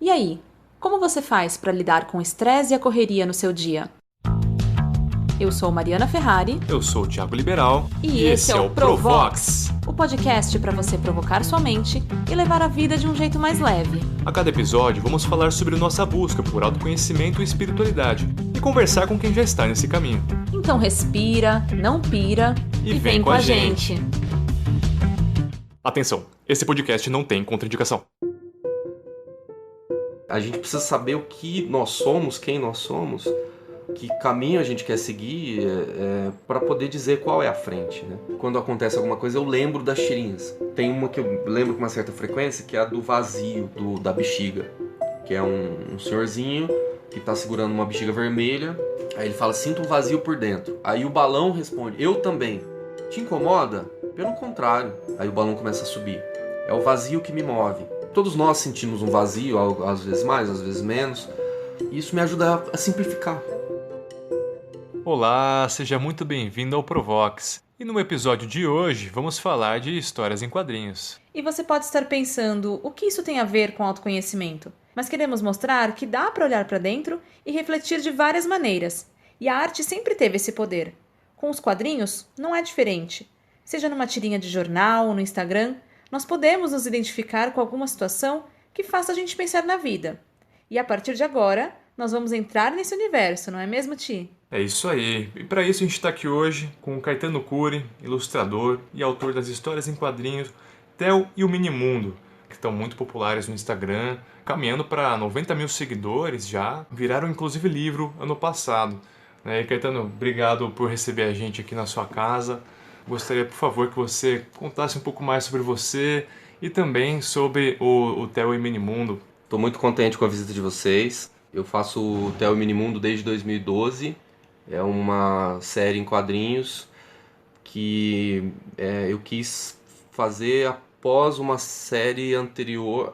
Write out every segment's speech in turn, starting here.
E aí, como você faz para lidar com o estresse e a correria no seu dia? Eu sou Mariana Ferrari. Eu sou o Thiago Liberal. E esse é o Provox, o podcast para você provocar sua mente e levar a vida de um jeito mais leve. A cada episódio, vamos falar sobre nossa busca por autoconhecimento e espiritualidade e conversar com quem já está nesse caminho. Então respira, não pira e vem com a gente. Atenção, esse podcast não tem contraindicação. A gente precisa saber o que nós somos, quem nós somos, que caminho a gente quer seguir para poder dizer qual é a frente, né? Quando acontece alguma coisa, eu lembro das tirinhas. Tem uma que eu lembro com uma certa frequência, que é a do vazio, da bexiga. Que é um senhorzinho que está segurando uma bexiga vermelha. Aí ele fala, sinto um vazio por dentro. Aí o balão responde, eu também. Te incomoda? Pelo contrário. Aí o balão começa a subir. É o vazio que me move. Todos nós sentimos um vazio, às vezes mais, às vezes menos. E isso me ajuda a simplificar. Olá, seja muito bem-vindo ao Provox. E no episódio de hoje vamos falar de histórias em quadrinhos. E você pode estar pensando, o que isso tem a ver com autoconhecimento? Mas queremos mostrar que dá para olhar para dentro e refletir de várias maneiras. E a arte sempre teve esse poder. Com os quadrinhos, não é diferente. Seja numa tirinha de jornal ou no Instagram, nós podemos nos identificar com alguma situação que faça a gente pensar na vida. E a partir de agora, nós vamos entrar nesse universo, não é mesmo, Ti? É isso aí. E para isso a gente está aqui hoje com o Caetano Cury, ilustrador e autor das histórias em quadrinhos Theo e o Minimundo, que estão muito populares no Instagram, caminhando para 90 mil seguidores já, viraram inclusive livro ano passado. E Caetano, obrigado por receber a gente aqui na sua casa. Gostaria, por favor, que você contasse um pouco mais sobre você e também sobre o Theo e Minimundo. Estou muito contente com a visita de vocês. Eu faço o Theo e Minimundo desde 2012. É uma série em quadrinhos que eu quis fazer após uma série anterior,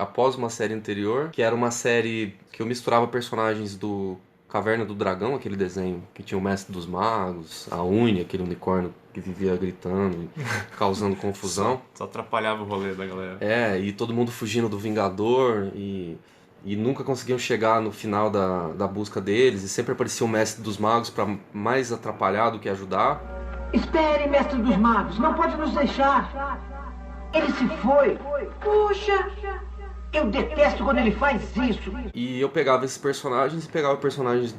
que era uma série que eu misturava personagens do Caverna do Dragão, aquele desenho que tinha o Mestre dos Magos, a Uni, aquele unicórnio que vivia gritando e causando confusão. Só atrapalhava o rolê da galera. E todo mundo fugindo do Vingador e nunca conseguiam chegar no final da busca deles, e sempre aparecia o Mestre dos Magos para mais atrapalhar do que ajudar. Espere, Mestre dos Magos, não pode nos deixar. Ele se foi. Puxa, eu detesto quando ele faz isso. E eu pegava esses personagens e pegava personagens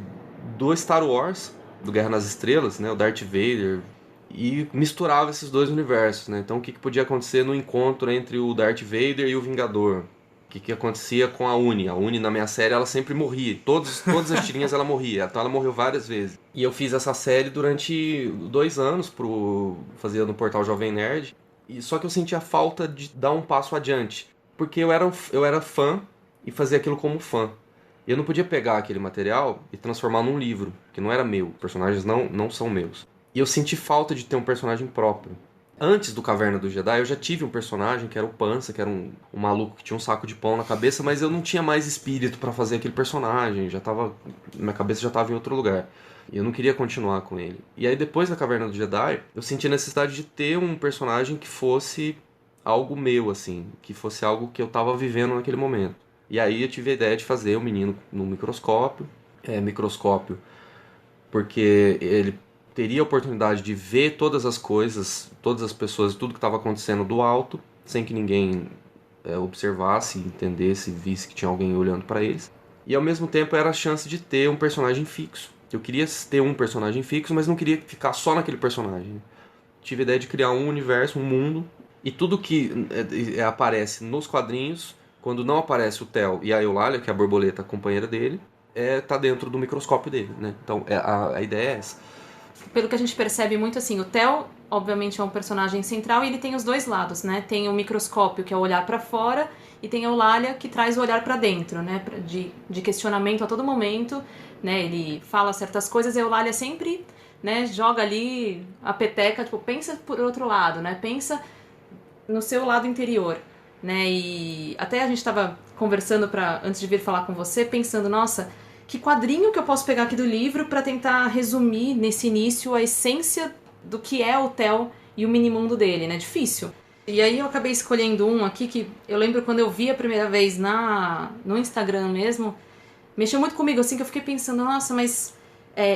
do Star Wars, do Guerra nas Estrelas, né, o Darth Vader, e misturava esses dois universos, né? Então o que podia acontecer no encontro entre o Darth Vader e o Vingador? O que acontecia com a Uni? A Uni, na minha série, ela sempre morria. Todas as tirinhas ela morria. Então ela morreu várias vezes. E eu fiz essa série durante 2 anos, fazia no portal Jovem Nerd. Só que eu sentia falta de dar um passo adiante. Porque eu era fã e fazia aquilo como fã. E eu não podia pegar aquele material e transformar num livro, que não era meu. Os personagens não são meus. E eu senti falta de ter um personagem próprio. Antes do Caverna do Jedi, eu já tive um personagem que era o Pança, que era um maluco que tinha um saco de pão na cabeça, mas eu não tinha mais espírito pra fazer aquele personagem. Minha cabeça já estava em outro lugar. E eu não queria continuar com ele. E aí, depois da Caverna do Jedi, eu senti a necessidade de ter um personagem que fosse algo meu, assim. Que fosse algo que eu estava vivendo naquele momento. E aí eu tive a ideia de fazer o menino no microscópio. Microscópio porque ele teria a oportunidade de ver todas as coisas, todas as pessoas, tudo que estava acontecendo do alto, sem que ninguém observasse, entendesse, visse que tinha alguém olhando para eles. E ao mesmo tempo era a chance de ter um personagem fixo. Eu queria ter um personagem fixo, mas não queria ficar só naquele personagem. Tive a ideia de criar um universo, um mundo, e tudo que aparece nos quadrinhos, quando não aparece o Theo e a Eulalia, que é a borboleta a companheira dele, tá dentro do microscópio dele, né? Então a ideia é essa. Pelo que a gente percebe muito assim, o Theo, obviamente, é um personagem central e ele tem os dois lados, né? Tem o microscópio, que é o olhar para fora, e tem a Eulalia, que traz o olhar para dentro, né? De questionamento a todo momento, né? Ele fala certas coisas e a Eulalia sempre, né, joga ali a peteca, tipo, pensa por outro lado, né? Pensa no seu lado interior, né? E até a gente estava conversando antes de vir falar com você, pensando, nossa, que quadrinho que eu posso pegar aqui do livro para tentar resumir nesse início a essência do que é o Theo e o minimundo dele, né? Difícil. E aí eu acabei escolhendo um aqui que eu lembro quando eu vi a primeira vez no Instagram mesmo, mexeu muito comigo, assim, que eu fiquei pensando, nossa, mas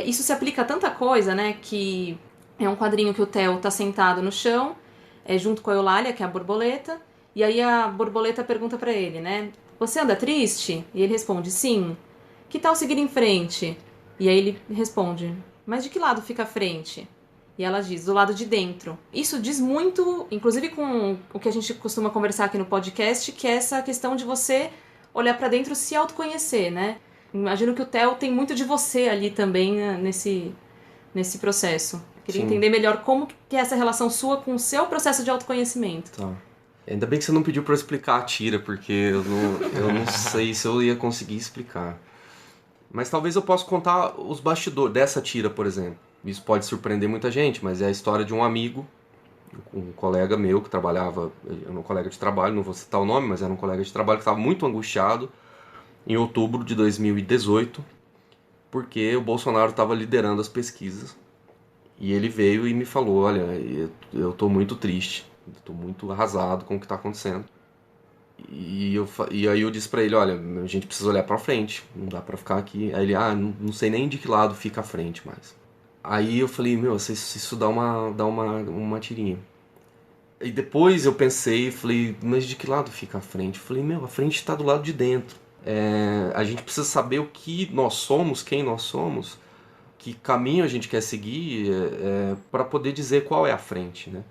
isso se aplica a tanta coisa, né? Que é um quadrinho que o Theo tá sentado no chão, junto com a Eulália, que é a borboleta, e aí a borboleta pergunta pra ele, né? Você anda triste? E ele responde, sim. Que tal seguir em frente? E aí ele responde, mas de que lado fica a frente? E ela diz, do lado de dentro. Isso diz muito, inclusive com o que a gente costuma conversar aqui no podcast, que é essa questão de você olhar pra dentro e se autoconhecer, né? Imagino que o Theo tem muito de você ali também, né, nesse processo. Queria entender melhor como que é essa relação sua com o seu processo de autoconhecimento. Tá. Ainda bem que você não pediu pra eu explicar a tira, porque eu não sei se eu ia conseguir explicar. Mas talvez eu possa contar os bastidores dessa tira, por exemplo. Isso pode surpreender muita gente, mas é a história de um amigo, um colega meu que trabalhava, era um colega de trabalho, não vou citar o nome, mas era um colega de trabalho que estava muito angustiado em outubro de 2018, porque o Bolsonaro estava liderando as pesquisas. E ele veio e me falou, olha, eu estou muito triste, estou muito arrasado com o que está acontecendo. E aí eu disse pra ele, olha, a gente precisa olhar pra frente, não dá pra ficar aqui. Aí ele, não sei nem de que lado fica a frente mais. Aí eu falei, isso dá uma tirinha. E depois eu pensei e falei, mas de que lado fica a frente? Eu falei, a frente tá do lado de dentro. A gente precisa saber o que nós somos, quem nós somos, que caminho a gente quer seguir para poder dizer qual é a frente, né?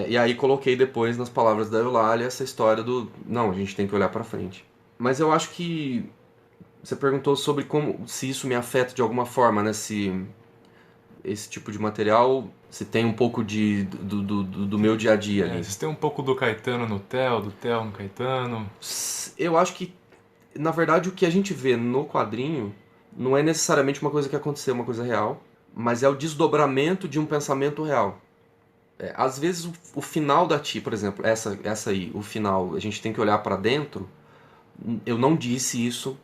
E aí coloquei depois nas palavras da Eulália essa história a gente tem que olhar pra frente. Mas eu acho que você perguntou sobre se isso me afeta de alguma forma, né? Se esse tipo de material, se tem um pouco do meu dia a dia ali. Se tem um pouco do Caetano no Theo, do Theo no Caetano. Eu acho que, na verdade, o que a gente vê no quadrinho não é necessariamente uma coisa que aconteceu, uma coisa real, mas é o desdobramento de um pensamento real. Às vezes o final da tira, por exemplo, essa aí, o final, a gente tem que olhar pra dentro. Eu não disse isso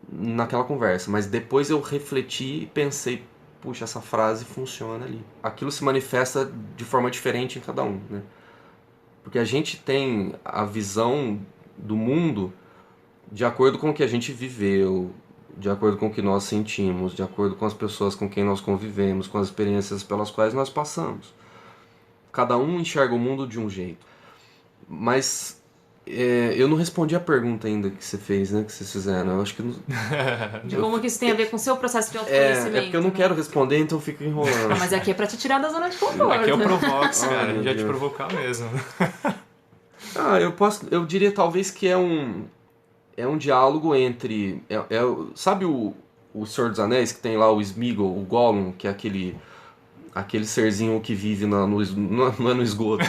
naquela conversa, mas depois eu refleti e pensei, puxa, essa frase funciona ali. Aquilo se manifesta de forma diferente em cada um, né? Porque a gente tem a visão do mundo de acordo com o que a gente viveu, de acordo com o que nós sentimos, de acordo com as pessoas com quem nós convivemos, com as experiências pelas quais nós passamos. Cada um enxerga o mundo de um jeito. Mas eu não respondi a pergunta ainda que você fez, né? Que vocês fizeram. Eu acho que... De como que isso tem a ver com o seu processo de autoconhecimento. É porque eu não quero responder, então eu fico enrolando. Mas aqui é pra te tirar da zona de conforto. Aqui é o Provox, cara. A gente vai te provocar mesmo. Eu diria talvez que é um diálogo entre... sabe o Senhor dos Anéis, que tem lá o Sméagol, o Gollum, que é aquele serzinho que vive não é no esgoto.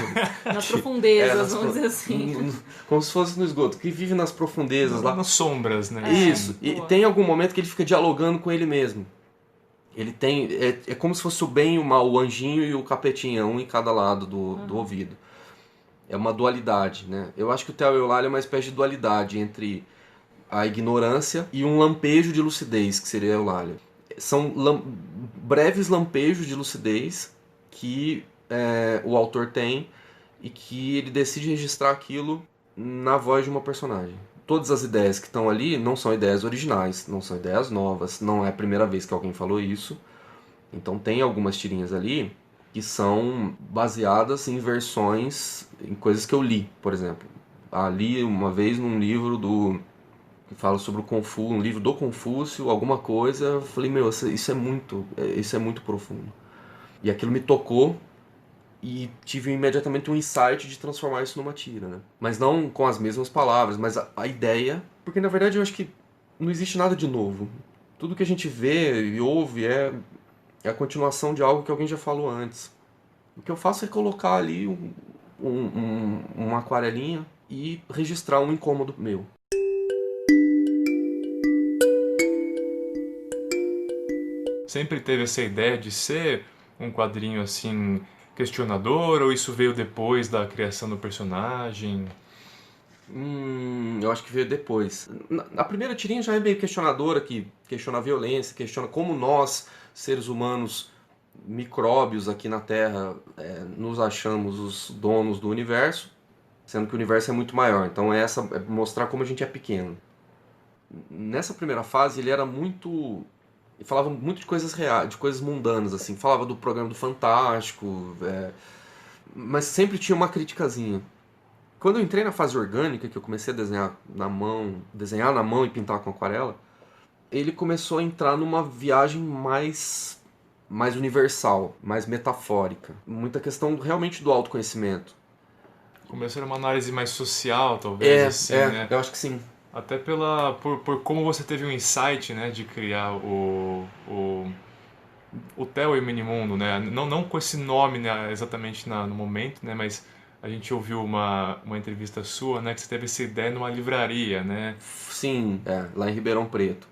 Nas profundezas, vamos dizer assim. Como se fosse no esgoto, que vive nas profundezas. Lá nas sombras, né? Isso, e tem algum momento que ele fica dialogando com ele mesmo. Ele tem... É como se fosse o bem e o mal, o anjinho e o capetinha, um em cada lado do ouvido. É uma dualidade, né? Eu acho que o Theo e Eulália é uma espécie de dualidade entre a ignorância e um lampejo de lucidez, que seria a Eulália. São breves lampejos de lucidez que o autor tem e que ele decide registrar aquilo na voz de uma personagem. Todas as ideias que estão ali não são ideias originais, não são ideias novas, não é a primeira vez que alguém falou isso. Então tem algumas tirinhas ali que são baseadas em versões, em coisas que eu li, por exemplo. Ali uma vez num livro que fala sobre o Confúcio, um livro do Confúcio, alguma coisa, eu falei, isso é muito profundo. E aquilo me tocou e tive imediatamente um insight de transformar isso numa tira, né? Mas não com as mesmas palavras, mas a ideia, porque na verdade eu acho que não existe nada de novo. Tudo que a gente vê e ouve é a continuação de algo que alguém já falou antes. O que eu faço é colocar ali uma aquarelinha e registrar um incômodo meu. Sempre teve essa ideia de ser um quadrinho assim questionador, ou isso veio depois da criação do personagem? Eu acho que veio depois. A primeira tirinha já é meio questionadora, que questiona a violência, questiona como nós, seres humanos, micróbios aqui na Terra, nos achamos os donos do universo, sendo que o universo é muito maior. Então é mostrar como a gente é pequeno. Nessa primeira fase ele era muito... Ele falava muito de coisas reais, de coisas mundanas, assim. Falava do programa do Fantástico, mas sempre tinha uma criticazinha. Quando eu entrei na fase orgânica, que eu comecei a desenhar na mão e pintar com aquarela, ele começou a entrar numa viagem mais universal, mais metafórica. Muita questão realmente do autoconhecimento. Começou uma análise mais social, talvez, né? Eu acho que sim. Até por como você teve um insight, né, de criar o Theo e o Minimundo, né? Não com esse nome, né, exatamente no momento, né, mas a gente ouviu uma entrevista sua, né, que você teve essa ideia numa livraria, né? Sim, lá em Ribeirão Preto.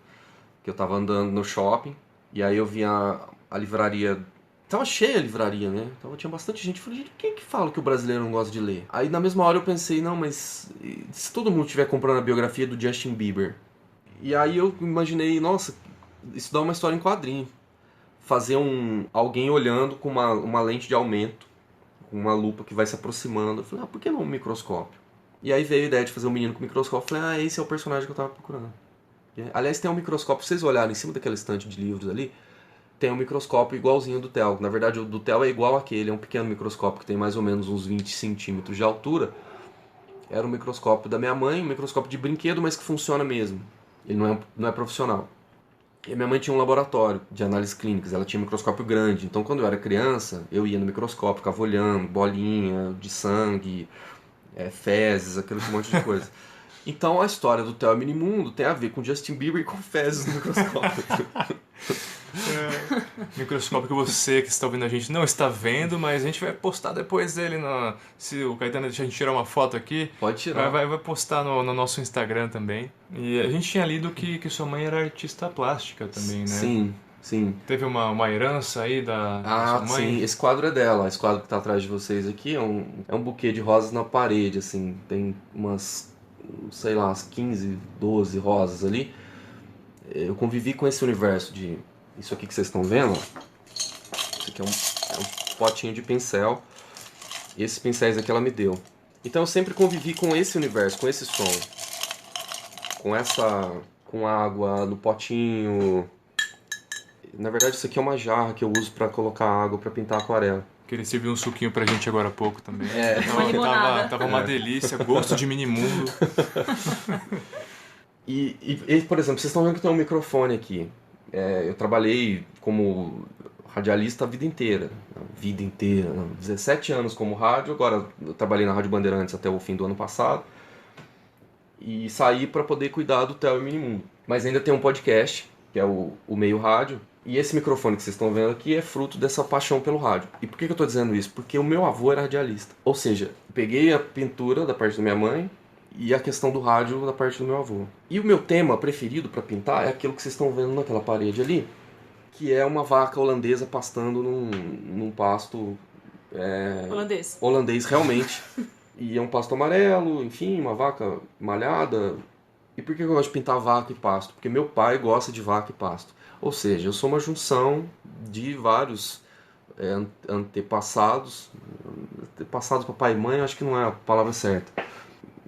Que eu tava andando no shopping, e aí eu vi a livraria... Tava cheia a livraria, né? Então tinha bastante gente. Falei, gente, quem que fala que o brasileiro não gosta de ler? Aí na mesma hora eu pensei, não, mas se todo mundo estiver comprando a biografia do Justin Bieber? E aí eu imaginei, nossa, isso dá uma história em quadrinho. Fazer alguém olhando com uma lente de aumento, com uma lupa que vai se aproximando. Eu falei, por que não um microscópio? E aí veio a ideia de fazer um menino com microscópio. Eu falei, esse é o personagem que eu tava procurando. Aliás, tem um microscópio, se vocês olharem em cima daquela estante de livros ali, tem um microscópio igualzinho do Theo. Na verdade, o do Theo é igual àquele, é um pequeno microscópio que tem mais ou menos uns 20 centímetros de altura. Era um microscópio da minha mãe, um microscópio de brinquedo, mas que funciona mesmo. Ele não é profissional. E a minha mãe tinha um laboratório de análises clínicas, ela tinha um microscópio grande. Então, quando eu era criança, eu ia no microscópio, ficava olhando, bolinha de sangue, fezes, aquele monte de coisa. Então a história do Theo e Minimundo tem a ver com Justin Bieber e com fezes no microscópio. Microscópio que você que está ouvindo a gente não está vendo, mas a gente vai postar depois dele se o Caetano deixar a gente tirar uma foto aqui. Pode tirar. Vai postar no nosso Instagram também. E a gente tinha lido que sua mãe era artista plástica também, né? Sim. Teve uma herança aí da sua mãe? Sim. Esse quadro é dela. Esse quadro que está atrás de vocês aqui é um buquê de rosas na parede, assim. Tem umas 15, 12 rosas ali. Eu convivi com esse universo de... Isso aqui que vocês estão vendo, isso aqui é um potinho de pincel. E esses pincéis aqui ela me deu. Então eu sempre convivi com esse universo, com esse som. Com água no potinho. Na verdade isso aqui é uma jarra que eu uso para colocar água para pintar aquarela. Que ele serviu um suquinho pra gente agora há pouco também. Uma limonada. Tava uma delícia, gosto de Minimundo. E, por exemplo, vocês estão vendo que tem um microfone aqui. Eu trabalhei como radialista a vida inteira. 17 anos como rádio, agora eu trabalhei na Rádio Bandeirantes até o fim do ano passado. E saí para poder cuidar do Theo e Minimundo. Mas ainda tem um podcast, que é o Meio Rádio. E esse microfone que vocês estão vendo aqui é fruto dessa paixão pelo rádio. E por que eu estou dizendo isso? Porque o meu avô era radialista. Ou seja, peguei a pintura da parte da minha mãe e a questão do rádio da parte do meu avô. E o meu tema preferido para pintar é aquilo que vocês estão vendo naquela parede ali, que é uma vaca holandesa pastando num pasto holandês realmente. E é um pasto amarelo, enfim, uma vaca malhada. E por que eu gosto de pintar vaca e pasto? Porque meu pai gosta de vaca e pasto. Ou seja, eu sou uma junção de vários antepassados. Antepassados, papai e mãe, eu acho que não é a palavra certa.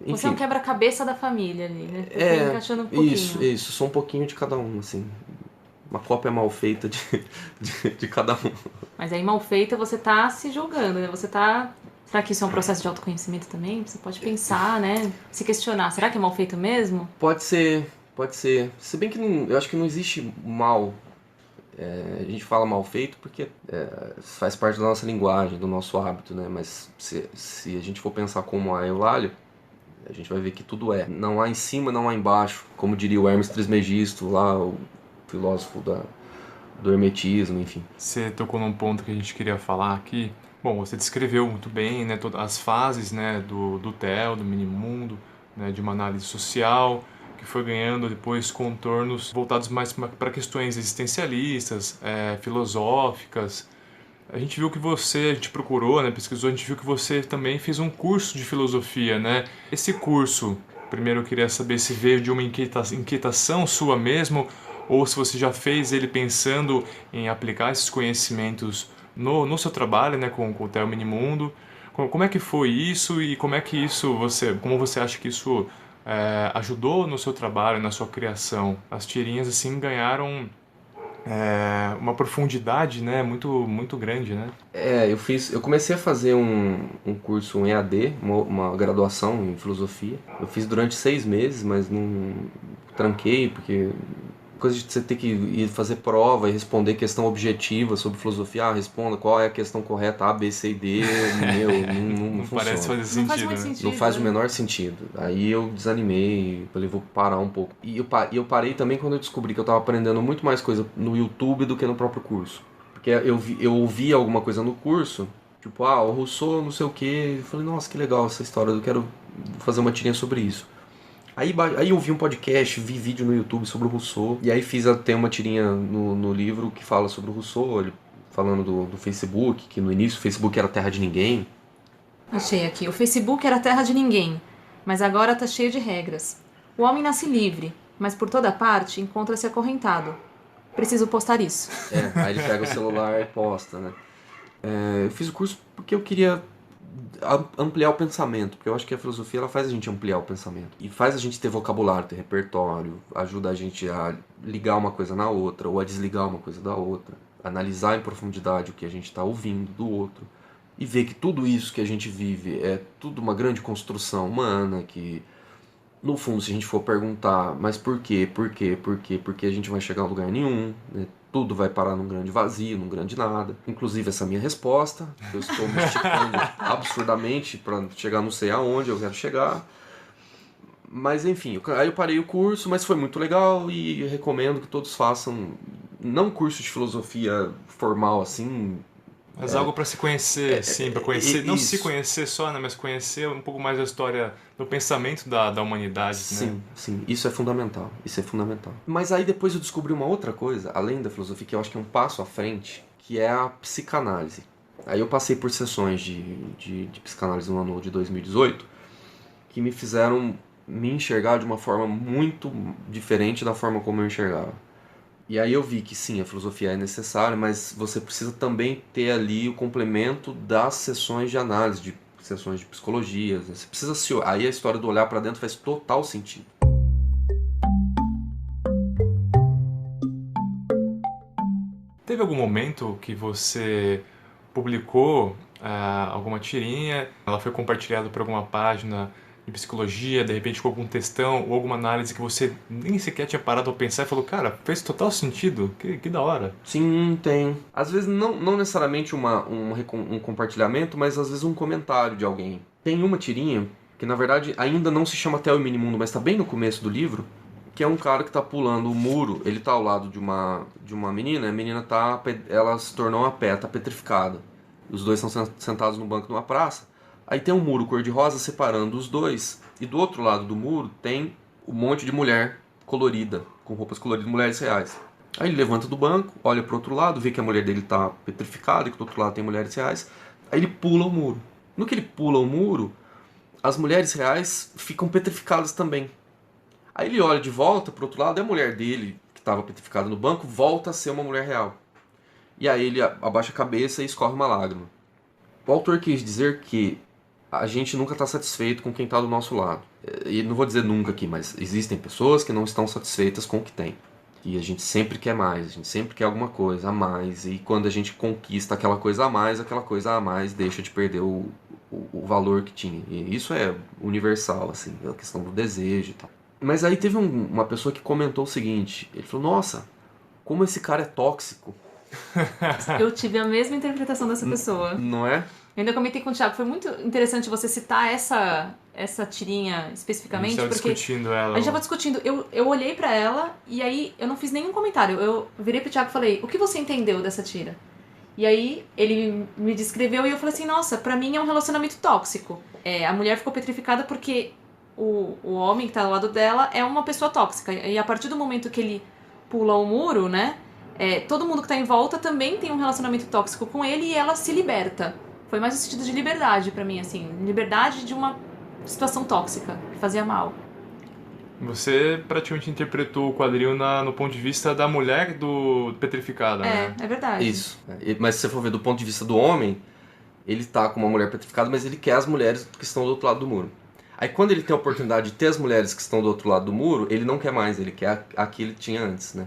Enfim, você é um quebra-cabeça da família ali, né? Encaixando um pouquinho. Isso, sou um pouquinho de cada um, assim. Uma cópia mal feita de cada um. Mas aí mal feita você tá se julgando, né? Você tá... Será que isso é um processo de autoconhecimento também? Você pode pensar, né? Se questionar. Será que é mal feito mesmo? Pode ser. Se bem que eu acho que não existe mal. A gente fala mal feito porque faz parte da nossa linguagem, do nosso hábito, né? Mas se a gente for pensar como a Eulálio, a gente vai ver que tudo é. Não há em cima, não há embaixo. Como diria o Hermes Trismegisto, lá, o filósofo do hermetismo, enfim. Você tocou num ponto que a gente queria falar aqui. Bom, você descreveu muito bem, né, todas as fases, né, do Theo, do Minimundo, né, de uma análise social, que foi ganhando depois contornos voltados mais para questões existencialistas, filosóficas. A gente viu que a gente procurou, né, pesquisou, a gente viu que você também fez um curso de filosofia, né? Esse curso, primeiro eu queria saber se veio de uma inquietação sua mesmo, ou se você já fez ele pensando em aplicar esses conhecimentos no seu trabalho, né, com o Theo Minimundo. Como é que foi isso e como você acha que isso ajudou no seu trabalho, na sua criação? As tirinhas assim ganharam uma profundidade, né, muito grande, né? Eu comecei a fazer um curso em EAD, uma graduação em filosofia. Eu fiz durante 6 meses, mas não tranquei, porque coisa de você ter que ir fazer prova e responder questão objetiva sobre filosofia. Responda qual é a questão correta, A, B, C e D. Não funciona. Parece fazer sentido, Não faz muito né? sentido. Não faz o menor sentido. Aí eu desanimei, falei, vou parar um pouco. E eu parei também quando eu descobri que eu estava aprendendo muito mais coisa no YouTube do que no próprio curso. Porque eu ouvi alguma coisa no curso, tipo, o Rousseau, não sei o quê. Eu falei, nossa, que legal essa história, eu quero fazer uma tirinha sobre isso. Aí eu vi um podcast, vi vídeo no YouTube sobre o Rousseau. E aí tem uma tirinha no livro que fala sobre o Rousseau, ele falando do Facebook, que no início o Facebook era terra de ninguém. Achei aqui. O Facebook era terra de ninguém, mas agora tá cheio de regras. O homem nasce livre, mas por toda parte encontra-se acorrentado. Preciso postar isso. Aí ele pega o celular e posta, né? Eu fiz o curso porque eu queria ampliar o pensamento, porque eu acho que a filosofia ela faz a gente ampliar o pensamento e faz a gente ter vocabulário, ter repertório, ajuda a gente a ligar uma coisa na outra ou a desligar uma coisa da outra, analisar em profundidade o que a gente está ouvindo do outro e ver que tudo isso que a gente vive é tudo uma grande construção humana, que no fundo, se a gente for perguntar, mas por quê? Porque a gente vai chegar a lugar nenhum, né? Tudo vai parar num grande vazio, num grande nada. Inclusive essa minha resposta, eu estou me esticando absurdamente para chegar não sei aonde eu quero chegar. Mas enfim, aí eu parei o curso, mas foi muito legal e recomendo que todos façam, não curso de filosofia formal assim, mas algo para se conhecer, sim, para conhecer, não isso. se conhecer só, né, mas conhecer um pouco mais da história, do pensamento da humanidade, né? Sim, isso é fundamental, Mas aí depois eu descobri uma outra coisa, além da filosofia, que eu acho que é um passo à frente, que é a psicanálise. Aí eu passei por sessões de psicanálise no ano de 2018, que me fizeram me enxergar de uma forma muito diferente da forma como eu enxergava. E aí eu vi que sim, a filosofia é necessária, mas você precisa também ter ali o complemento das sessões de análise, de sessões de psicologia. Você precisa aí a história do olhar para dentro faz total sentido. Teve algum momento que você publicou alguma tirinha, ela foi compartilhada por alguma página de psicologia, de repente com algum textão ou alguma análise que você nem sequer tinha parado pra pensar e falou, cara, fez total sentido, que da hora. Sim, tem. Às vezes não necessariamente um compartilhamento, mas às vezes um comentário de alguém. Tem uma tirinha, que na verdade ainda não se chama Theo Minimundo, mas tá bem no começo do livro, que é um cara que tá pulando o muro, ele tá ao lado de uma menina, a menina ela se tornou uma pé, tá petrificada. Os dois estão sentados no banco de uma praça. Aí tem um muro cor-de-rosa separando os dois, e do outro lado do muro tem um monte de mulher colorida, com roupas coloridas, mulheres reais. Aí ele levanta do banco, olha pro outro lado, vê que a mulher dele tá petrificada e que do outro lado tem mulheres reais. Aí ele pula o muro. No que ele pula o muro, as mulheres reais ficam petrificadas também. Aí ele olha de volta pro outro lado e a mulher dele, que estava petrificada no banco, volta a ser uma mulher real. E aí ele abaixa a cabeça e escorre uma lágrima. O autor quis dizer que a gente nunca está satisfeito com quem está do nosso lado. E não vou dizer nunca aqui, mas existem pessoas que não estão satisfeitas com o que tem. E a gente sempre quer mais, a gente sempre quer alguma coisa a mais. E quando a gente conquista aquela coisa a mais deixa de perder o valor que tinha. E isso é universal, assim, a questão do desejo e tal. Mas aí teve uma pessoa que comentou o seguinte, ele falou, nossa, como esse cara é tóxico. Eu tive a mesma interpretação dessa pessoa. Não é? Eu ainda comentei com o Thiago, foi muito interessante você citar essa tirinha especificamente, porque discutindo ela. a gente tava discutindo, eu olhei pra ela e aí eu não fiz nenhum comentário, eu virei pro Thiago e falei, o que você entendeu dessa tira? E aí ele me descreveu e eu falei assim, nossa, pra mim é um relacionamento tóxico. A mulher ficou petrificada porque o homem que tá ao lado dela é uma pessoa tóxica, e a partir do momento que ele pula o muro, né, todo mundo que tá em volta também tem um relacionamento tóxico com ele e ela se liberta. Foi mais no sentido de liberdade pra mim, assim. Liberdade de uma situação tóxica, que fazia mal. Você praticamente interpretou o quadril no ponto de vista da mulher do petrificada, né? É verdade. Isso. Mas se você for ver do ponto de vista do homem, ele tá com uma mulher petrificada, mas ele quer as mulheres que estão do outro lado do muro. Aí quando ele tem a oportunidade de ter as mulheres que estão do outro lado do muro, ele não quer mais, ele quer a que ele tinha antes, né?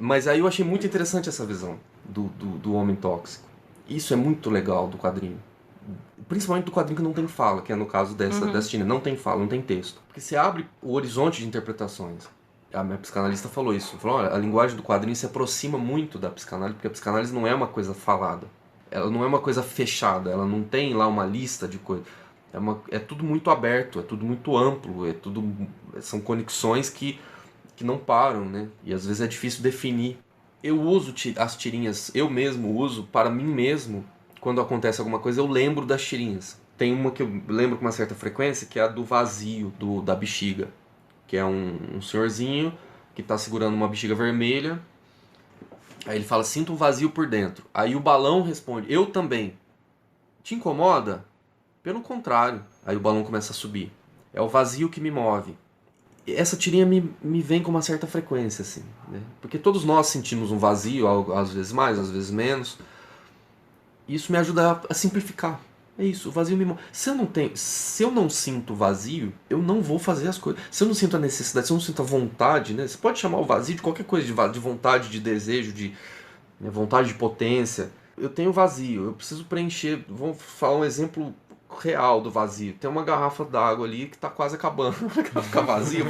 Mas aí eu achei muito interessante essa visão do homem tóxico. Isso é muito legal do quadrinho. Principalmente do quadrinho que não tem fala, que é no caso dessa Tina. Não tem fala, não tem texto. Porque você abre o horizonte de interpretações. A minha psicanalista falou isso. Falou, olha, a linguagem do quadrinho se aproxima muito da psicanálise, porque a psicanálise não é uma coisa falada. Ela não é uma coisa fechada, ela não tem lá uma lista de coisas. É tudo muito aberto, é tudo muito amplo, são conexões que não param, né? E às vezes é difícil definir. Eu uso as tirinhas, eu mesmo uso para mim mesmo. Quando acontece alguma coisa, eu lembro das tirinhas. Tem uma que eu lembro com uma certa frequência, que é a do vazio, da bexiga. Que é um senhorzinho que está segurando uma bexiga vermelha. Aí ele fala, sinto um vazio por dentro. Aí o balão responde, eu também. Te incomoda? Pelo contrário. Aí o balão começa a subir. É o vazio que me move. Essa tirinha me vem com uma certa frequência, assim, né? Porque todos nós sentimos um vazio, às vezes mais, às vezes menos. E isso me ajuda a simplificar. É isso, o vazio me move. Se eu não sinto vazio, eu não vou fazer as coisas. Se eu não sinto a necessidade, se eu não sinto a vontade, né? Você pode chamar o vazio de qualquer coisa, de vontade, de desejo, né, vontade de potência. Eu tenho vazio, eu preciso preencher. Vamos falar um exemplo real do vazio. Tem uma garrafa d'água ali que está quase acabando. Ela ficar vazia,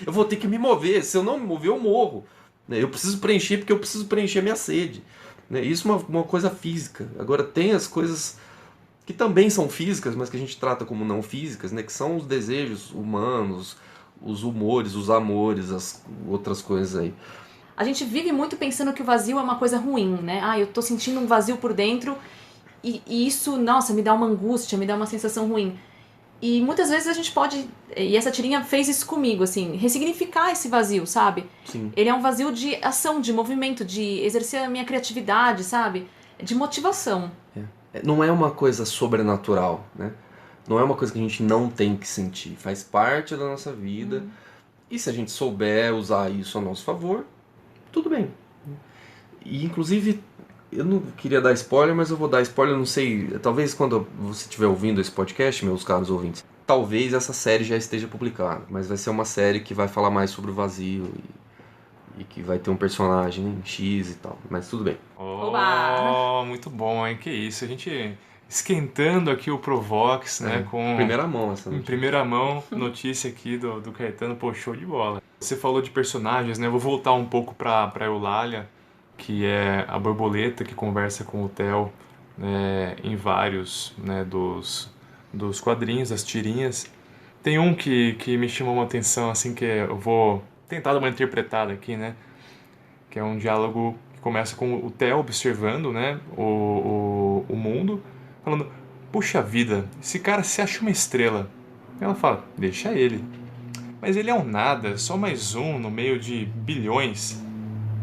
eu vou ter que me mover. Se eu não me mover, eu morro. Eu preciso preencher porque eu preciso preencher minha sede. Isso é uma coisa física. Agora tem as coisas que também são físicas, mas que a gente trata como não físicas, né? Que são os desejos humanos, os humores, os amores, as outras coisas aí. A gente vive muito pensando que o vazio é uma coisa ruim, né? Eu tô sentindo um vazio por dentro e isso, nossa, me dá uma angústia, me dá uma sensação ruim. E muitas vezes a gente pode, e essa tirinha fez isso comigo, assim, ressignificar esse vazio, sabe? Sim. Ele é um vazio de ação, de movimento, de exercer a minha criatividade, sabe? De motivação. Não é uma coisa sobrenatural, né? Não é uma coisa que a gente não tem que sentir. Faz parte da nossa vida. E se a gente souber usar isso a nosso favor, tudo bem. E inclusive, eu não queria dar spoiler, mas eu vou dar spoiler, não sei, talvez quando você estiver ouvindo esse podcast, meus caros ouvintes, talvez essa série já esteja publicada, mas vai ser uma série que vai falar mais sobre o vazio e que vai ter um personagem X e tal, mas tudo bem. Oba! Muito bom, hein? Que isso, a gente esquentando aqui o Provox, né? Com primeira mão essa notícia. Em primeira mão, notícia aqui do Caetano, pô, show de bola. Você falou de personagens, né? Eu vou voltar um pouco pra Eulália, que é a borboleta que conversa com o Theo, né, em vários, né, dos quadrinhos, das tirinhas. Tem um que me chamou uma atenção, assim, que eu vou tentar dar uma interpretada aqui, né? Que é um diálogo que começa com o Theo observando, né, o mundo, falando, puxa vida, esse cara se acha uma estrela. E ela fala, deixa ele. Mas ele é um nada, só mais um no meio de bilhões.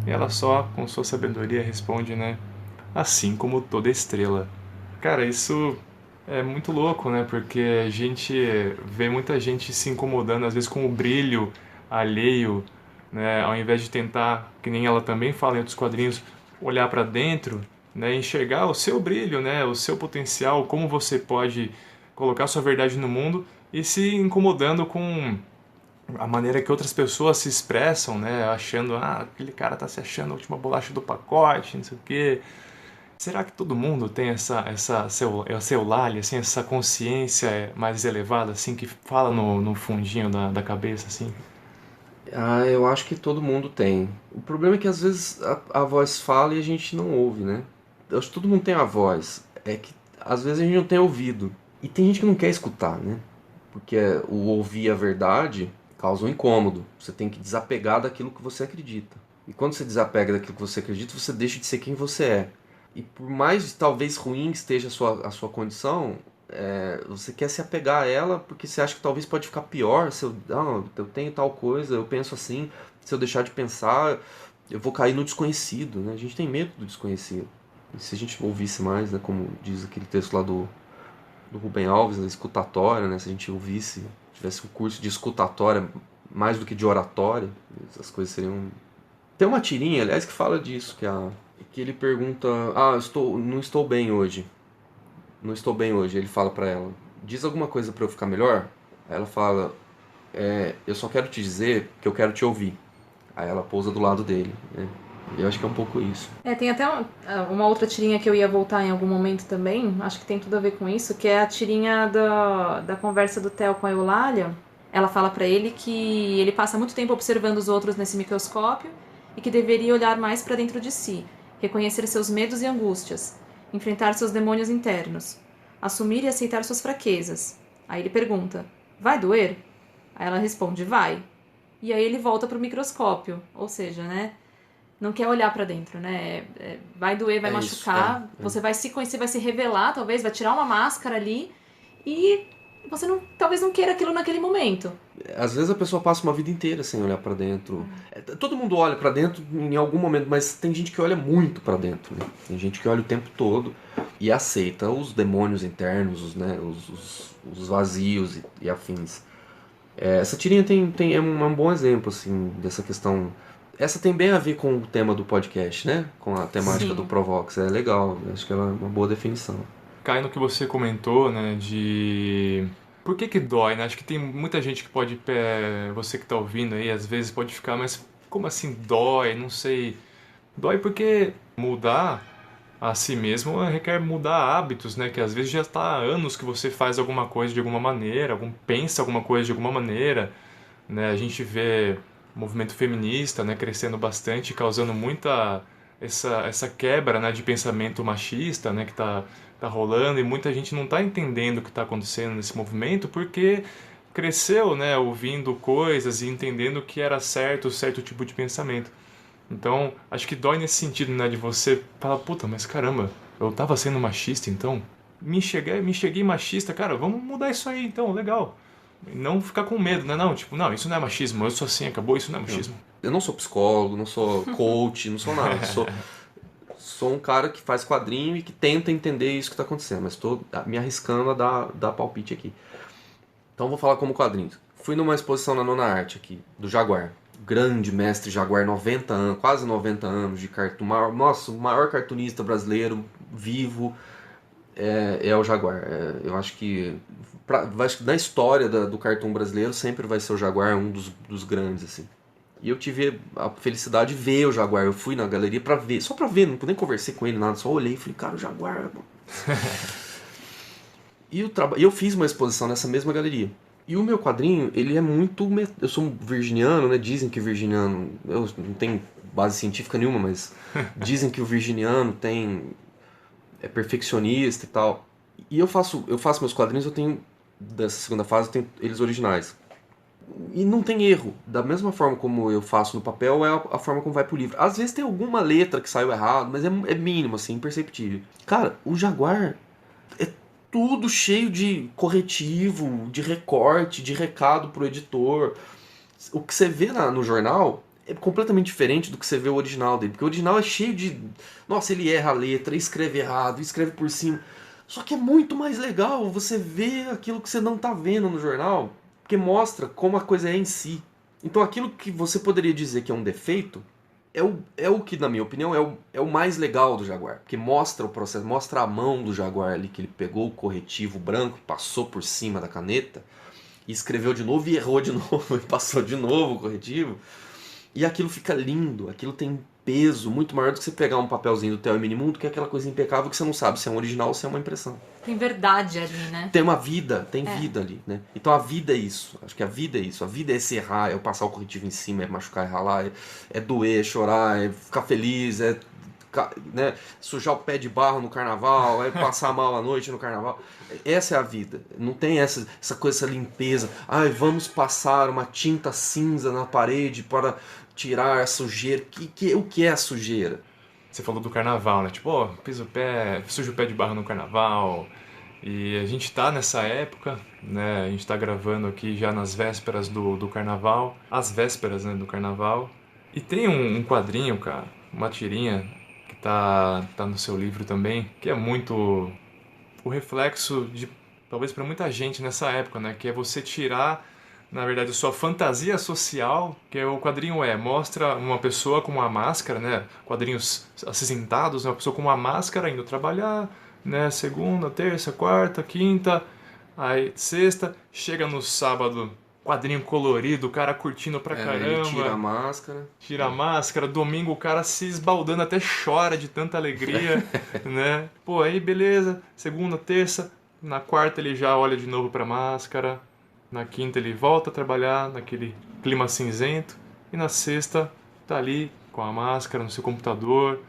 E ela só, com sua sabedoria, responde, né, assim como toda estrela. Cara, isso é muito louco, né, porque a gente vê muita gente se incomodando, às vezes, com o brilho alheio, né, ao invés de tentar, que nem ela também fala em outros quadrinhos, olhar para dentro, né, enxergar o seu brilho, né, o seu potencial, como você pode colocar sua verdade no mundo e se incomodando com a maneira que outras pessoas se expressam, né, achando, aquele cara tá se achando a última bolacha do pacote, não sei o quê. Será que todo mundo tem essa Eulália, assim, essa consciência mais elevada, assim, que fala no fundinho da cabeça, assim? Eu acho que todo mundo tem. O problema é que às vezes a voz fala e a gente não ouve, né? Eu acho que todo mundo tem a voz. É que às vezes a gente não tem ouvido. E tem gente que não quer escutar, né? Porque o ouvir a verdade causa um incômodo. Você tem que desapegar daquilo que você acredita. E quando você desapega daquilo que você acredita, você deixa de ser quem você é. E por mais talvez ruim que esteja a sua condição, você quer se apegar a ela porque você acha que talvez pode ficar pior. Se eu tenho tal coisa, eu penso assim, se eu deixar de pensar, eu vou cair no desconhecido, né? A gente tem medo do desconhecido. E se a gente ouvisse mais, né, como diz aquele texto lá do Rubem Alves, a escutatória, né? Se a gente tivesse um curso de escutatória mais do que de oratória, as coisas seriam... Tem uma tirinha, aliás, que fala disso, que ele pergunta, não estou bem hoje. Não estou bem hoje. Ele fala pra ela, diz alguma coisa pra eu ficar melhor? Aí ela fala, eu só quero te dizer que eu quero te ouvir. Aí ela pousa do lado dele, né? Eu acho que é um pouco isso. Tem até uma outra tirinha que eu ia voltar em algum momento também, acho que tem tudo a ver com isso, que é a tirinha da conversa do Theo com a Eulália. Ela fala pra ele que ele passa muito tempo observando os outros nesse microscópio e que deveria olhar mais pra dentro de si, reconhecer seus medos e angústias, enfrentar seus demônios internos, assumir e aceitar suas fraquezas. Aí ele pergunta, vai doer? Aí ela responde, vai. E aí ele volta pro microscópio, ou seja, né? Não quer olhar pra dentro, né? Vai doer, vai machucar, você vai se conhecer, vai se revelar, talvez, vai tirar uma máscara ali e você talvez não queira aquilo naquele momento. Às vezes a pessoa passa uma vida inteira sem olhar pra dentro. Todo mundo olha pra dentro em algum momento, mas tem gente que olha muito pra dentro, né? Tem gente que olha o tempo todo e aceita os demônios internos, né? Os vazios e afins. Essa tirinha é um bom exemplo, assim, dessa questão. Essa tem bem a ver com o tema do podcast, né? Com a temática do Provox. É legal, acho que ela é uma boa definição. Cai no que você comentou, né, de... Por que dói, né? Acho que tem muita gente que pode... Você que tá ouvindo aí, às vezes pode ficar, mas como assim dói? Não sei. Dói porque mudar a si mesmo requer mudar hábitos, né? Que às vezes já está há anos que você faz alguma coisa de alguma maneira, pensa alguma coisa de alguma maneira, né? A gente vê o movimento feminista, né, crescendo bastante, causando muita essa quebra, né, de pensamento machista, né, que tá rolando, e muita gente não está entendendo o que está acontecendo nesse movimento porque cresceu, né, ouvindo coisas e entendendo que era certo tipo de pensamento. Então, acho que dói nesse sentido, né, de você falar, puta, mas caramba, eu tava sendo machista, então me enxerguei machista, cara, vamos mudar isso aí, então, legal. E não ficar com medo, né? Não, isso não é machismo, eu sou assim, acabou, isso não é machismo. Eu não sou psicólogo, não sou coach, não sou nada. Sou um cara que faz quadrinho e que tenta entender isso que está acontecendo, mas estou me arriscando a dar palpite aqui. Então vou falar como quadrinho. Fui numa exposição na Nona Arte aqui, do Jaguar. Grande mestre Jaguar, 90 anos, quase 90 anos de cartoon. Nossa, o maior cartunista brasileiro vivo é o Jaguar. Eu acho que na história do cartoon brasileiro sempre vai ser o Jaguar um dos grandes, assim. E eu tive a felicidade de ver o Jaguar. Eu fui na galeria pra ver, só pra ver, não nem conversei com ele, nada, só olhei e falei, cara, o Jaguar... E eu fiz uma exposição nessa mesma galeria. E o meu quadrinho, ele é muito... Eu sou um virginiano, né? Dizem que o virginiano... Eu não tenho base científica nenhuma, mas dizem que o virginiano é perfeccionista e tal. E eu faço meus quadrinhos, dessa segunda fase, eu tenho eles originais. E não tem erro. Da mesma forma como eu faço no papel, é a forma como vai pro livro. Às vezes tem alguma letra que saiu errado, mas é mínimo, assim, imperceptível. Cara, o Jaguar é tudo cheio de corretivo, de recorte, de recado pro editor. O que você vê no jornal é completamente diferente do que você vê o original dele. Porque o original é cheio de... Nossa, ele erra a letra, escreve errado, escreve por cima. Só que é muito mais legal você ver aquilo que você não tá vendo no jornal, porque mostra como a coisa é em si. Então aquilo que você poderia dizer que é um defeito, é o que, na minha opinião, é o mais legal do Jaguar. Porque mostra o processo, mostra a mão do Jaguar ali, que ele pegou o corretivo branco, passou por cima da caneta, e escreveu de novo e errou de novo, e passou de novo o corretivo. E aquilo fica lindo, aquilo tem peso muito maior do que você pegar um papelzinho do Theo e Minimundo, que é aquela coisa impecável que você não sabe se é um original ou se é uma impressão. Tem verdade ali, né? Tem uma vida, vida ali, né? Então a vida é isso, acho que a vida é isso. A vida é esse errar, é eu passar o corretivo em cima, é machucar, é ralar, é doer, é chorar, é ficar feliz, né, sujar o pé de barro no carnaval, é passar mal a noite no carnaval. Essa é a vida. Não tem essa coisa, essa limpeza. Ai, vamos passar uma tinta cinza na parede para tirar a sujeira. O que é a sujeira? Você falou do carnaval, né? Tipo, suja o pé de barro no carnaval. E a gente tá nessa época, né? A gente tá gravando aqui já nas vésperas do carnaval. As vésperas, né, do carnaval. E tem um quadrinho, cara, uma tirinha tá no seu livro também, que é muito o reflexo de talvez para muita gente nessa época, né? Que é você tirar, na verdade, a sua fantasia social, que é o quadrinho mostra uma pessoa com uma máscara, né? Quadrinhos acinzentados, né? Uma pessoa com uma máscara indo trabalhar, né? Segunda, terça, quarta, quinta, aí sexta, chega no sábado, quadrinho colorido, o cara curtindo pra caramba. Ele tira a máscara. Tira a máscara, domingo o cara se esbaldando, até chora de tanta alegria, né? Pô, aí beleza, segunda, terça, na quarta ele já olha de novo pra máscara, na quinta ele volta a trabalhar naquele clima cinzento, e na sexta tá ali com a máscara no seu computador.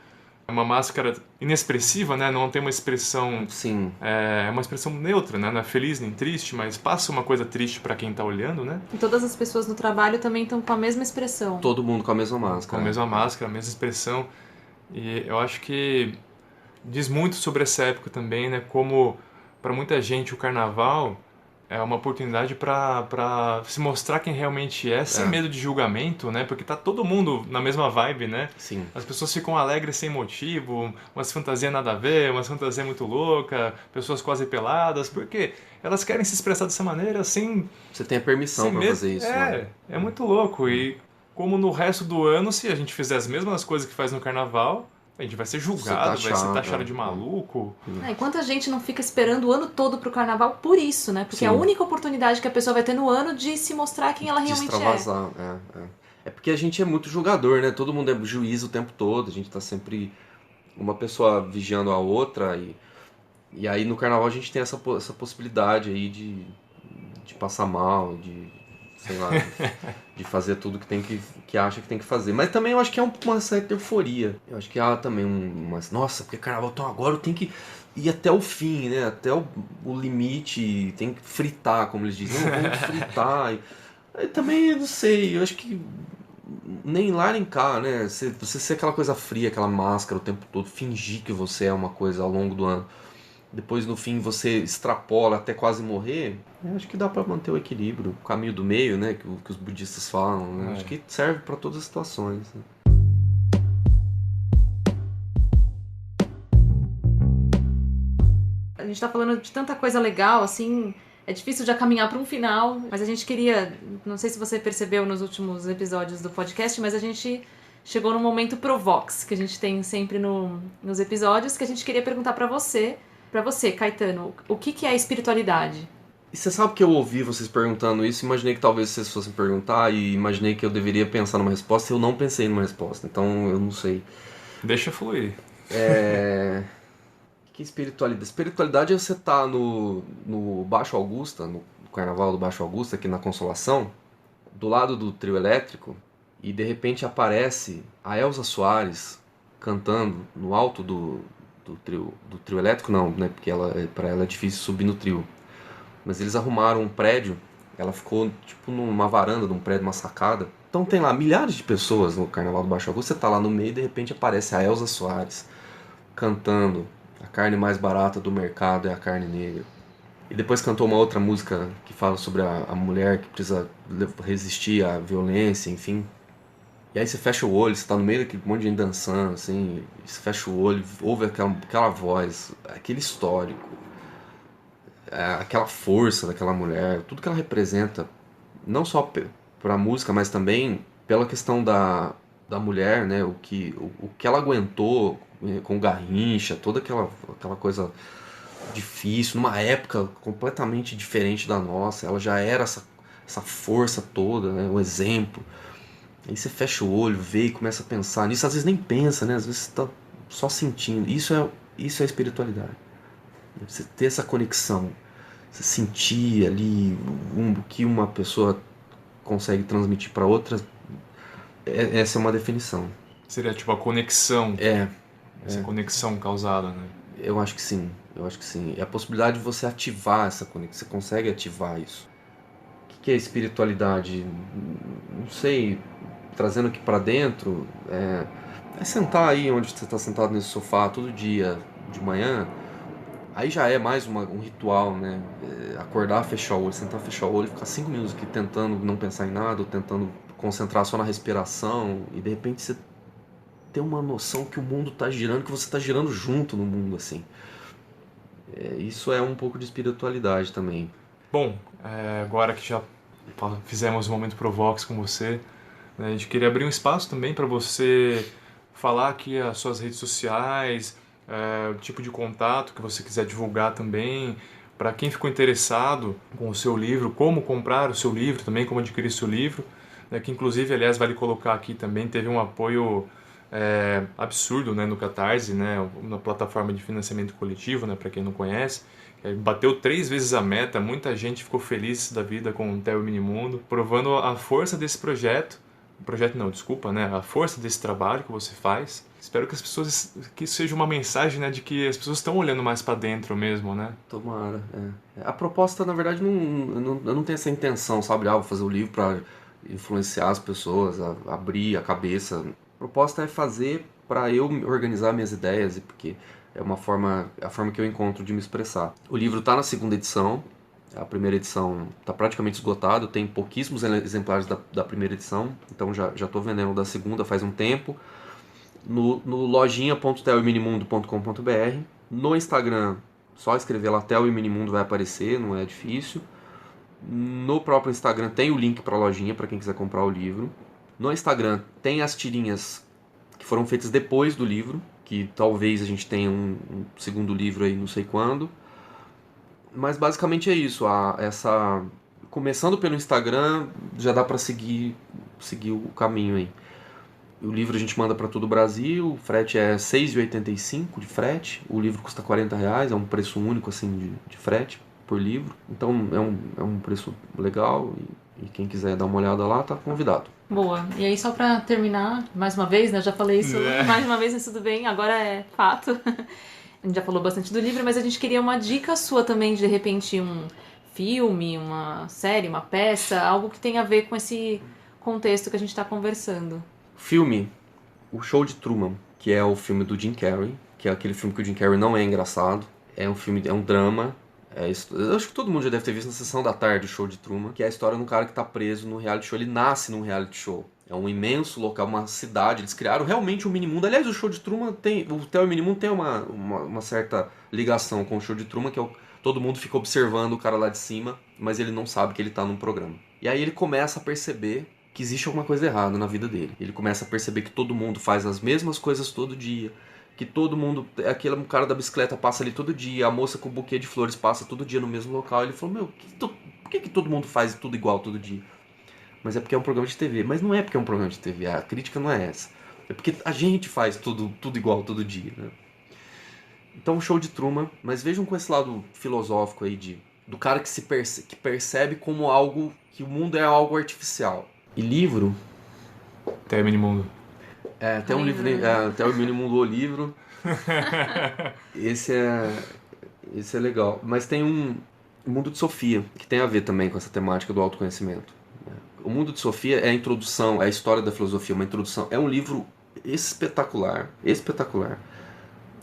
É uma máscara inexpressiva, né? Não tem uma expressão... Sim. É uma expressão neutra, né? Não é feliz nem triste, mas passa uma coisa triste pra quem tá olhando, né? E todas as pessoas no trabalho também estão com a mesma expressão. Todo mundo com a mesma máscara. Com a mesma máscara, a mesma expressão. E eu acho que diz muito sobre essa época também, né? Como para muita gente o carnaval é uma oportunidade para se mostrar quem realmente é, sem medo de julgamento, né? Porque tá todo mundo na mesma vibe, né? Sim. As pessoas ficam alegres sem motivo, umas fantasias nada a ver, umas fantasias muito loucas, pessoas quase peladas, porque elas querem se expressar dessa maneira sem... Você tem a permissão para fazer isso. É muito louco. E como no resto do ano, se a gente fizer as mesmas coisas que faz no carnaval, a gente vai ser julgado, vai ser taxado de maluco. E quanta gente não fica esperando o ano todo pro carnaval por isso, né? Porque é a única oportunidade que a pessoa vai ter no ano de se mostrar quem ela realmente extravasar. É porque a gente é muito julgador, né? Todo mundo é juiz o tempo todo, a gente tá sempre uma pessoa vigiando a outra e aí no carnaval a gente tem essa possibilidade aí de passar mal, de sei lá, de fazer tudo que acha que tem que fazer. Mas também eu acho que é uma certa euforia. Eu acho que há também nossa, porque carnaval, então agora eu tenho que ir até o fim, né? Até o limite, tem que fritar, como eles dizem. Não, vamos fritar. Aí também, não sei, eu acho que nem lá nem cá, né? Você ser aquela coisa fria, aquela máscara o tempo todo, fingir que você é uma coisa ao longo do ano. Depois no fim você extrapola até quase morrer, eu acho que dá para manter o equilíbrio, o caminho do meio, né, que os budistas falam, né? Acho que serve para todas as situações, né? A gente tá falando de tanta coisa legal, assim, é difícil já caminhar para um final, mas a gente queria, não sei se você percebeu nos últimos episódios do podcast, mas a gente chegou no momento Provox, que a gente tem sempre nos episódios, que a gente queria perguntar para você, Caetano, o que é espiritualidade? E você sabe que eu ouvi vocês perguntando isso, imaginei que talvez vocês fossem perguntar e imaginei que eu deveria pensar numa resposta e eu não pensei numa resposta, então eu não sei. Deixa fluir. Que espiritualidade? Espiritualidade é você estar no Baixo Augusta, no Carnaval do Baixo Augusta, aqui na Consolação, do lado do trio elétrico, e de repente aparece a Elza Soares cantando no alto do trio elétrico, não, né? Porque para ela é difícil subir no trio. Mas eles arrumaram um prédio, ela ficou tipo numa varanda de um prédio, uma sacada. Então tem lá milhares de pessoas no Carnaval do Baixo Augusta, você tá lá no meio e de repente aparece a Elza Soares cantando a carne mais barata do mercado é a carne negra. E depois cantou uma outra música que fala sobre a mulher que precisa resistir à violência, enfim. E aí você fecha o olho, você tá no meio daquele monte de gente dançando, assim, você fecha o olho, ouve aquela voz, aquele histórico, aquela força daquela mulher, tudo que ela representa, não só pra música, mas também pela questão da mulher, né, o que ela aguentou com Garrincha, toda aquela coisa difícil, numa época completamente diferente da nossa, ela já era essa força toda, né, um exemplo. Aí você fecha o olho, vê e começa a pensar nisso, às vezes nem pensa, né? Às vezes você tá só sentindo. Isso é espiritualidade. Você ter essa conexão, você sentir ali o que uma pessoa consegue transmitir para outra, essa é uma definição. Seria tipo a conexão. Essa conexão causada, né? Eu acho que sim. É a possibilidade de você ativar essa conexão. Você consegue ativar isso. O que é espiritualidade? Não sei. Trazendo aqui pra dentro, é sentar aí onde você está sentado nesse sofá todo dia de manhã, aí já é mais um ritual, né? Acordar, fechar o olho, sentar, fechar o olho, ficar 5 minutos aqui tentando não pensar em nada, ou tentando concentrar só na respiração, e de repente você ter uma noção que o mundo está girando, que você está girando junto no mundo, assim. Isso é um pouco de espiritualidade também. Bom, agora que já fizemos o Momento Provox com você, né, a gente queria abrir um espaço também para você falar aqui as suas redes sociais, o tipo de contato que você quiser divulgar também, para quem ficou interessado com o seu livro, como comprar o seu livro também, como adquirir o seu livro, né, que inclusive, aliás, vale colocar aqui também, teve um apoio absurdo, né, no Catarse, né, na plataforma de financiamento coletivo, né, para quem não conhece. Bateu 3 vezes a meta, muita gente ficou feliz da vida com o Theo e o Minimundo, provando a força desse projeto. A força desse trabalho que você faz. Espero que as pessoas, que isso seja uma mensagem, né, de que as pessoas estão olhando mais para dentro mesmo, né? Tomara, A proposta, na verdade, eu não tenho essa intenção, sabe? Vou fazer o livro para influenciar as pessoas, abrir a cabeça. A proposta é fazer para eu organizar minhas ideias, porque é a forma que eu encontro de me expressar. O livro está na 2ª edição. A primeira edição está praticamente esgotada, tem pouquíssimos exemplares da primeira edição, então já estou vendendo da segunda faz um tempo. No lojinha.teoeminimundo.com.br. No Instagram, só escrever lá Theo e Minimundo vai aparecer, não é difícil. No próprio Instagram tem o link para a lojinha, para quem quiser comprar o livro. No Instagram tem as tirinhas que foram feitas depois do livro, que talvez a gente tenha um segundo livro aí não sei quando. Mas basicamente é isso. Começando pelo Instagram, já dá para seguir o caminho aí. O livro a gente manda para todo o Brasil, o frete é R$ 6,85 de frete, o livro custa R$40, é um preço único assim de frete por livro. Então é um preço legal e quem quiser dar uma olhada lá tá convidado. Boa. E aí, só pra terminar, mais uma vez, né? Já falei isso mais uma vez, mas tudo bem, agora é fato. A gente já falou bastante do livro, mas a gente queria uma dica sua também, de repente, um filme, uma série, uma peça, algo que tenha a ver com esse contexto que a gente está conversando. Filme, O Show de Truman, que é o filme do Jim Carrey, que é aquele filme que o Jim Carrey não é engraçado. É um drama. Eu acho que todo mundo já deve ter visto na sessão da tarde o Show de Truman, que é a história de um cara que está preso no reality show. Ele nasce num reality show. É um imenso local, uma cidade. Eles criaram realmente um mini-mundo. Aliás, o Show de Truman o Theo e o Minimundo tem uma certa ligação com o Show de Truman, que todo mundo fica observando o cara lá de cima, mas ele não sabe que ele está num programa. E aí ele começa a perceber que existe alguma coisa errada na vida dele. Ele começa a perceber que todo mundo faz as mesmas coisas todo dia, que todo mundo, aquele cara da bicicleta passa ali todo dia, a moça com o buquê de flores passa todo dia no mesmo local. Ele falou, por que todo mundo faz tudo igual todo dia? Mas é porque é um programa de TV. Mas não é porque é um programa de TV, a crítica não é essa. É porque a gente faz tudo igual todo dia, né? Então, o Show de Truman, mas vejam com esse lado filosófico aí do cara que percebe como algo, que o mundo é algo artificial. E livro... Theo e Minimundo. Tem um livro, Theo e Minimundo, o livro. Esse é legal. Mas tem o Mundo de Sofia, que tem a ver também com essa temática do autoconhecimento. O Mundo de Sofia é a introdução, é a história da filosofia, uma introdução. É um livro espetacular, espetacular.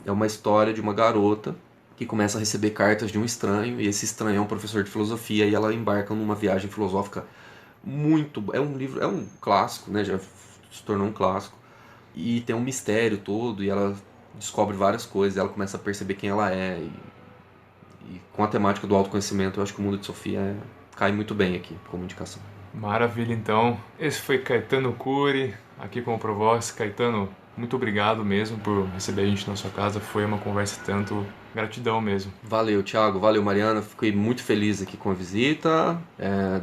É uma história de uma garota que começa a receber cartas de um estranho, e esse estranho é um professor de filosofia, e ela embarca numa viagem filosófica é um clássico, né? Já se tornou um clássico. E tem um mistério todo, e ela descobre várias coisas, e ela começa a perceber quem ela é. E com a temática do autoconhecimento, eu acho que o Mundo de Sofia cai muito bem aqui, como indicação. Maravilha, então. Esse foi Caetano Cury, aqui com o Provox. Caetano, muito obrigado mesmo por receber a gente na sua casa. Foi uma conversa tanto... Gratidão mesmo. Valeu, Thiago. Valeu, Mariana. Fiquei muito feliz aqui com a visita.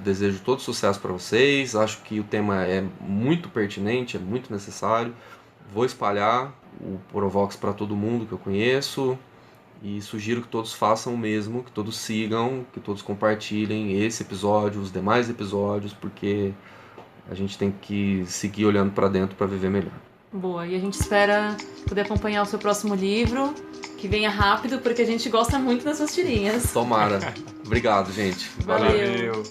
Desejo todo sucesso para vocês. Acho que o tema é muito pertinente, é muito necessário. Vou espalhar o Provox para todo mundo que eu conheço. E sugiro que todos façam o mesmo, que todos sigam, que todos compartilhem esse episódio, os demais episódios, porque a gente tem que seguir olhando para dentro para viver melhor. Boa, e a gente espera poder acompanhar o seu próximo livro, que venha rápido, porque a gente gosta muito das suas tirinhas. Tomara. Obrigado, gente. Valeu.